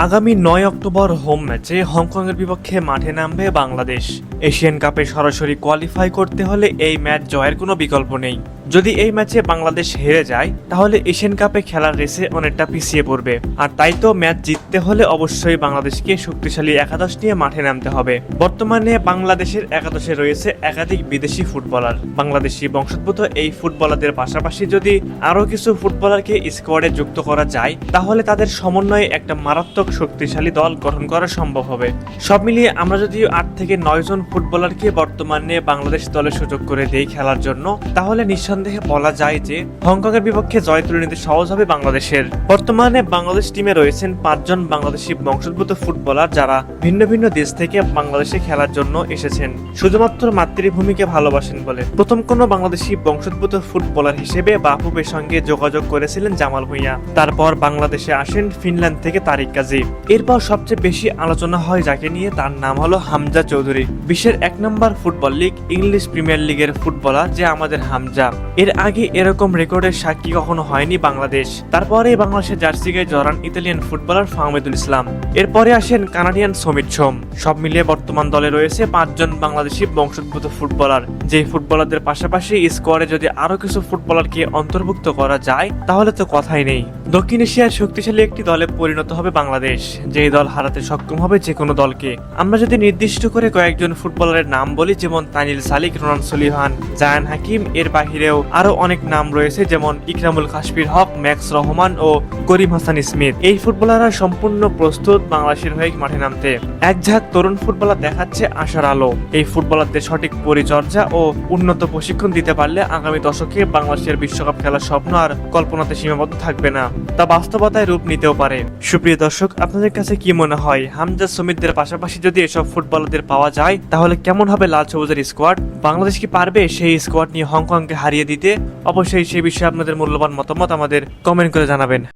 আগামী ৯ October home ম্যাচে হংকংয়ের বিপক্ষে মাঠে নামবে বাংলাদেশ। এশিয়ান কাপে সরাসরি কোয়ালিফাই করতে হলে এই ম্যাচ জয়ের কোনো বিকল্প নেই। যদি এই ম্যাচে বাংলাদেশ হেরে যায় তাহলে এশিয়ান কাপে খেলার রেসে অনেকটা পিছিয়ে পড়বে। আর তাই তো ম্যাচ জিততে হলে অবশ্যই বাংলাদেশকে শক্তিশালী একাদশ নিয়ে মাঠে নামতে হবে। বর্তমানে বাংলাদেশের একাদশে রয়েছে একাধিক বিদেশি ফুটবলার। বাংলাদেশি বংশোদ্ভূত এই ফুটবলারদের পাশাপাশি যদি আরও কিছু ফুটবলারকে স্কোয়াডে যুক্ত করা যায় তাহলে তাদের সমন্বয়ে একটা মারাত্মক শক্তিশালী দল গঠন করা সম্ভব হবে। সব মিলিয়ে আমরা যদি ৮ থেকে ৯ জন ফুটবলারকে বর্তমানে বাংলাদেশ দলে সুযোগ করে দেই খেলার জন্য, তাহলে নিঃসন্দেহে বলা যায় যে হংকংয়ের বিপক্ষে জয় তুলে নিতে সহজ হবে বাংলাদেশের। বর্তমানে বাংলাদেশ টিমে রয়েছেন ৫ জন বাংলাদেশি বংশোদ্ভূত ফুটবলার, যারা ভিন্ন ভিন্ন দেশ থেকে বাংলাদেশে খেলার জন্য এসেছেন শুধুমাত্র মাতৃভূমিকে ভালোবাসেন বলে। প্রথম কোনো বাংলাদেশি বংশোদ্ভূত ফুটবলার হিসেবে বাফুফের সঙ্গে যোগাযোগ করেছিলেন জামাল ভুঁইয়া। তারপর বাংলাদেশে আসেন ফিনল্যান্ড থেকে তারিক কাজী। এরপর সবচেয়ে বেশি আলোচনা হয় যাকে নিয়ে, তার নাম হলো হামজা চৌধুরী। বিশ্বের ১ নম্বর ফুটবল লিগ ইংলিশ প্রিমিয়ার লিগের ফুটবলার যে আমাদের হামজা। এর আগে এরকম রেকর্ডের সাক্ষী কখনো হয়নি বাংলাদেশ। তারপরে বাংলাদেশের জার্সি গায়ে জড়ান ইতালিয়ান ফুটবলার ফাহমিদুল ইসলাম। এরপরে আসেন কানাডিয়ান সমিত সোম। সব মিলিয়ে বর্তমান দলে রয়েছে ৫ জন বাংলাদেশি বংশোদ্ভূত ফুটবলার। যে ফুটবলারদের পাশাপাশি স্কোয়াডে যদি আরো কিছু ফুটবলারকে অন্তর্ভুক্ত করা যায় তাহলে তো কথাই নেই। দক্ষিণ এশিয়ার শক্তিশালী একটি দলে পরিণত হবে বাংলাদেশ, যেই দল হারাতে সক্ষম হবে যে কোনো দলকে। আমরা যদি নির্দিষ্ট করে কয়েকজন ফুটবলারের নাম বলি, যেমন তানিল সালিক, রোনান সলিহান, জায়ান হাকিম, এর বাহিরেও আরো অনেক নাম রয়েছে, যেমন ইকরামুল কাশফির হক, ম্যাক্স রহমান ও করিম হাসান স্মিথ। এই ফুটবলাররা সম্পূর্ণ প্রস্তুত বাংলাদেশের হয়ে মাঠে নামতে। এক ঝাঁক তরুণ ফুটবলার দেখাচ্ছে আশার আলো। এই ফুটবলারদের সঠিক পরিচর্যা ও উন্নত প্রশিক্ষণ দিতে পারলে আগামী দশকে বাংলাদেশের বিশ্বকাপ খেলার স্বপ্ন আর কল্পনাতে সীমাবদ্ধ থাকবে না, তা বাস্তবতায় রূপ নিতেও পারে। সুপ্রিয় দর্শক, আপনাদের কাছে কি মনে হয়, হামজা সমিতদের পাশাপাশি যদি এসব ফুটবলারদের পাওয়া যায় তাহলে কেমন হবে লাল সবুজের স্কোয়াড? বাংলাদেশ কি পারবে সেই স্কোয়াড নিয়ে হংকংকে হারিয়ে দিতে? অবশ্যই সেই বিষয়ে আপনাদের মূল্যবান মতামত আমাদের কমেন্ট করে জানাবেন।